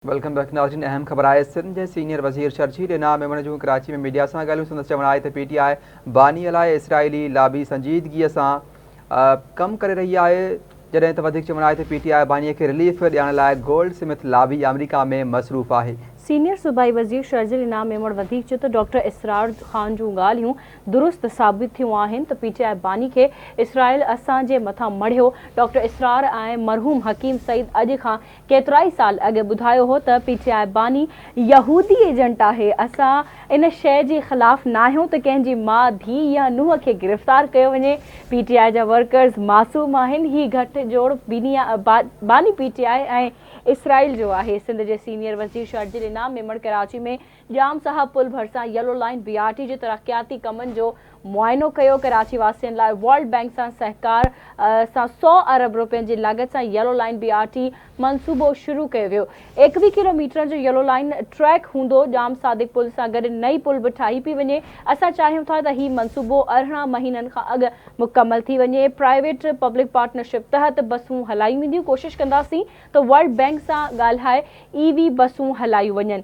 Welcome back नाज़रीन। अहम ख़बर आहे। सिंध जे सीनियर वज़ीर शर्जील इनाम मेमण जूं कराची में मीडिया सां ॻाल्हियूं। संदसि चवणु आहे त PTI बानी अलाए इसराइली लाबी संजीदगीअ सां कमु करे रही आहे, जॾहिं त वधीक चवणु आहे त PTI बानीअ खे रिलीफ ॾियण लाइ गोल्ड स्मिथ लाबी अमेरिका में मसरूफ़ आहे। सीनियर सूबाई वज़ीर शर्जील इनाम मेमण वधीक चयो त डॉक्टर इसरार ख़ान जूं ॻाल्हियूं दुरुस्त साबित थियूं आहिनि त PTI बानी खे इसराइल असांजे मथां मढ़ियो। डॉक्टर इसरार ऐं मरहूम हकीम सईद अॼु खां केतिराई साल अॻु ॿुधायो हो त PTI बानी यहूदी एजेंट आहे। असां इन शइ जे ख़िलाफ़ न आहियूं त कंहिंजी माउ धीउ या नुंहं खे गिरफ़्तार कयो वञे। PTI जा वर्कर्स मासूम आहिनि। ही घटि जोड़ बानी PTI ऐं इसराइल जो आहे। सिंध जे सीनियर वज़ीर शर्जील इनाम मेमण कराची में जाम साहब पुल भरिसां येलो लाइन BRT जे तरक़ियाती कमनि जो मुआइनो कयो। कराची वासियुनि लाइ वर्ल्ड बैंक सां सहकार सां 100 अरब रुपयनि जी लागत सां येलो लाइन BRT मंसूबो शुरू कयो वियो। 21 किलोमीटर जो येलो लाइन ट्रैक हूंदो। जाम सादिक पुल सां गॾु नई पुल बि ठाही पई वञे। असां चाहियूं था त हीउ मंसूबो 18 महीननि खां अॻु मुकमल थी वञे। प्राइवेट पब्लिक पार्टनरशिप तहत बसूं हलायूं वेंदियूं। कोशिशि कंदासीं त वर्ल्ड बैंक सां ॻाल्हाए EV बसूं हलायूं वञनि।